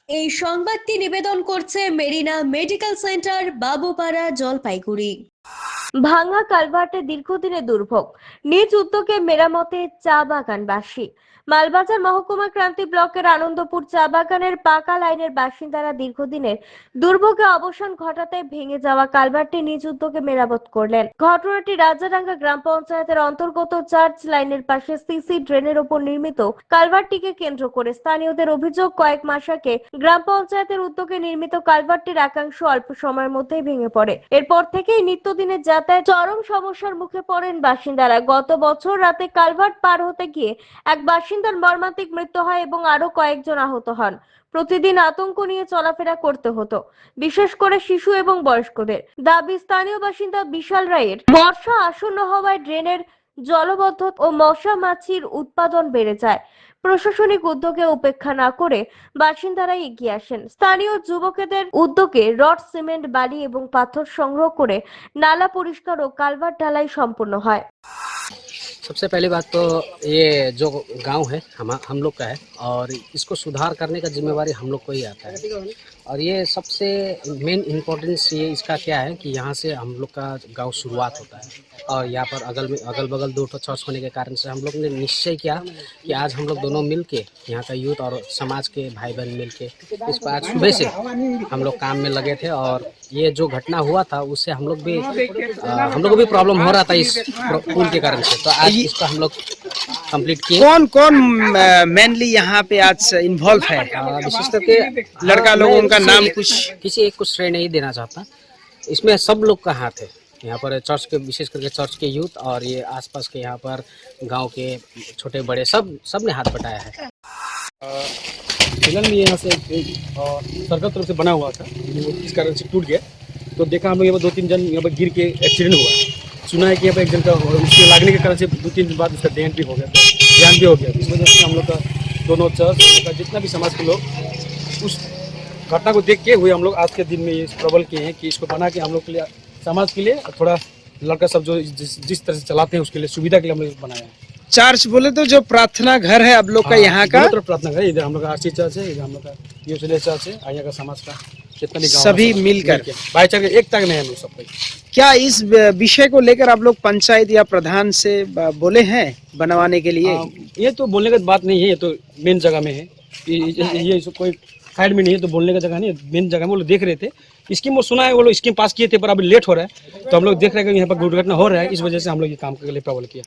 এই সংবাদটি নিবেদন করছে মেরিনা মেডিকেল সেন্টার, বাবুপাড়া, জলপাইগুড়ি। ভাঙা কালভার্টে দীর্ঘদিনের দুর্ভোগ, নিজ উদ্যোগে মেরামতে চা বাগানবাসী। মালবাজার মহকুমা ক্রান্তি ব্লকের আনন্দপুর চা বাগানের পাকা লাইনের বাসিন্দারা দীর্ঘদিনের দুর্ভোগে অবসান ঘটাতে ভেঙে যাওয়া কালভার্টটি নিজ উদ্যোগে মেরামত করলেন। ঘটনাটি রাজাডাঙ্গা গ্রাম পঞ্চায়েতের অন্তর্গত চার্চ লাইনের পাশে সিসি ড্রেনের উপর নির্মিত কালভার্টটিকে কেন্দ্র করে স্থানীয়দের অভিযোগ, কয়েক মাস আগে গ্রাম পঞ্চায়েতের উদ্যোগে নির্মিত কালভার্টটির একাংশ অল্প সময়ের মধ্যেই ভেঙে পড়ে। এরপর থেকেই নিত্যদিনের যাতায়াত চরম সমস্যার মুখে পড়েন বাসিন্দারা। গত বছর রাতে কালভার্ট পার হতে গিয়ে এক বাসিন্দার মর্মান্তিক মৃত্যু হয় এবং আরো কয়েকজন আহত হন। প্রতিদিন আতঙ্ক নিয়ে চলাফেরা করতে হতো, বিশেষ করে শিশু এবং বয়স্কদের। দাবি স্থানীয় বাসিন্দা বিশাল রায়ের, বর্ষা আসন্ন হওয়ায় ড্রেনের জলবদ্ধ ও মশা মাছির উৎপাদন বেড়ে যায়। প্রশাসনিক উদ্যোগে উপেক্ষা না করে বাসিন্দারা এগিয়ে আসেন। স্থানীয় যুবকদের উদ্যোগে রড, সিমেন্ট, বালি এবং পাথর সংগ্রহ করে নালা পরিষ্কার ও কালভার্ট ঢালাই সম্পন্ন হয়। सबसे पहली बात तो ये जो गांव है हम लोग का है और इसको सुधार करने का जिम्मेवारी हम लोग को ही आता है। और ये सबसे मेन इम्पोर्टेंस ये इसका क्या है कि यहाँ से हम लोग का गांव शुरुआत होता है और यहाँ पर अगल बगल दो चर्च होने के कारण से हम लोग ने निश्चय किया कि आज हम लोग दोनों मिल के, यहाँ का यूथ और समाज के भाई बहन मिल के इस पर आज सुबह से हम लोग काम में लगे थे। और ये जो घटना हुआ था उससे हम लोग को भी प्रॉब्लम हो रहा था इस पुल के कारण से, तो आज इसको हम लोग कंप्लीट किए। कौन कौन मेनली यहाँ पे आज इन्वॉल्व है? विशेष करके लड़का लोगों का नाम कुछ? किसी एक को श्रेय नहीं देना चाहता, इसमें सब लोग का हाथ है। यहाँ पर चर्च के, विशेष करके चर्च के यूथ और ये आसपास के यहाँ पर गांव के छोटे बड़े सब ने हाथ बटाया है। फिलहाल में यहाँ से सरकार तरफ से बना हुआ था, इस कारण से टूट गया। तो देखा हम लोग यहाँ पर 2-3 जन यहाँ पर गिर के एक्सीडेंट हुआ। सुना है कि यहाँ पर एक जन का उसके लागने के कारण से 2-3 दिन बाद उसका देहांत भी हो गया, ध्यान भी हो गया। इस वजह से हम लोग का दोनों चर्च का जितना भी समाज के लोग उस घटना को देख के हुए हम लोग आज के दिन में ये प्रबल किए हैं कि इसको बना के हम लोग के लिए, समाज के लिए, थोड़ा लड़का सब जो जिस तरह से चलाते हैं उसके लिए सुविधा के लिए हम लोग बनाया है। चर्च बोले तो जो प्रार्थना घर है आप लोग का यहाँ का? प्रार्थना घर, इधर हम लोग का आरसी चर्च है, इधर हम लोग का यूसुले चर्च है, यहाँ का समाज का जितना भी गाँव सभी मिलकर भाईचारे एक तक नहीं हम लोग सब कोई। क्या इस विषय को लेकर आप लोग पंचायत या प्रधान से बोले हैं बनवाने के लिए? ये तो बोलने का बात नहीं है, ये तो मेन जगह में है, ये कोई साइड में नहीं है, तो बोलने का जगह नहीं है, मेन जगह में। वो लोग देख रहे थे स्कीम, वो सुना है, वो लोग स्कीम पास किए थे पर अभी लेट हो रहा है, तो हम लोग देख रहे हैं कि यहाँ पर दुर्घटना हो रहा है, इस वजह से हम लोग ये काम के लिए प्रबल किया।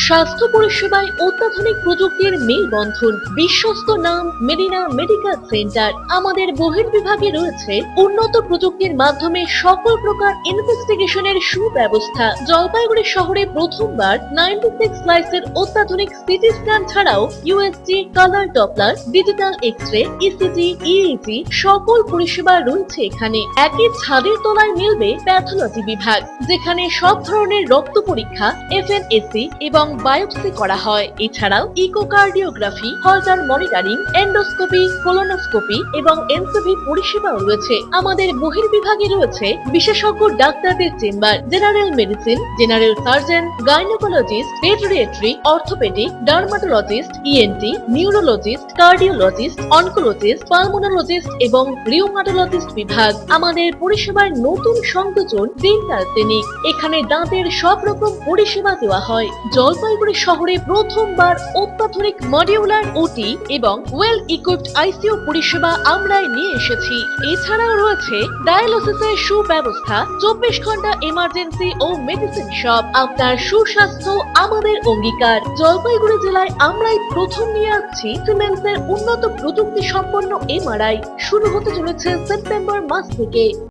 স্বাস্থ্য পরিষেবায় অত্যাধুনিক প্রযুক্তির মেলবন্ধন, বিশ্বস্ত নাম মেরিনা মেডিকেল সেন্টার। আমাদের বহির্বিভাগে রয়েছে উন্নত প্রযুক্তির মাধ্যমে সকল প্রকার ইনভেস্টিগেশনের সুব্যবস্থা। জলপাইগুড়ি শহরে প্রথমবার 96 স্লাইসের অত্যাধুনিক সিটি স্ক্যান ছাড়াও USG, colour Doppler, digital X-ray, ECG, EEG সকল পরিষেবা রয়েছে এখানে। একই ছাদের তলায় মিলবে প্যাথোলজি বিভাগ, যেখানে সব ধরনের রক্ত পরীক্ষা, এফএনএসি এবং বায়োপসি করা হয়। এছাড়াও ইকোকার্ডিওগ্রাফি, হলটার মনিটরিং, এন্ডোস্কোপি, কোলোনোস্কোপি এবং এনসিভি পরিষেবাও রয়েছে। আমাদের বহির্বিভাগে রয়েছে বিশেষজ্ঞ ডাক্তারদের chamber, general medicine, general surgeon, gynaecologist, পেডিয়াট্রি, orthopaedic, dermatologist, ENT, neurologist, cardiologist, oncologist, pulmonologist এবং রিউমাটোলজিস্ট বিভাগ। আমাদের পরিষেবার নতুন সংযোজন ডেন্টাল ক্লিনিক। এখানে দাঁতের সব রকম পরিষেবা দেওয়া হয়। জলপাইগুড়ি শহরে প্রথমবার অত্যাধুনিক মডিউলার ওটি এবং ওয়েল ইকুইপড আইসিইউ পরিষেবা আমরাই নিয়ে এসেছি। এছাড়াও রয়েছে ডায়ালিসিসের সুব্যবস্থা, 24 ঘন্টা এমার্জেন্সি ও মেডিসিন শপ। আপনার সুস্বাস্থ্য আমাদের অঙ্গীকার। জলপাইগুড়ি জেলায় আমরাই প্রথম নিয়ে আসছি সিমেন্সের উন্নত প্রযুক্তি সম্পন্ন এমআরআই। শুরু হতে চলেছে সেপ্টেম্বর মাস থেকে।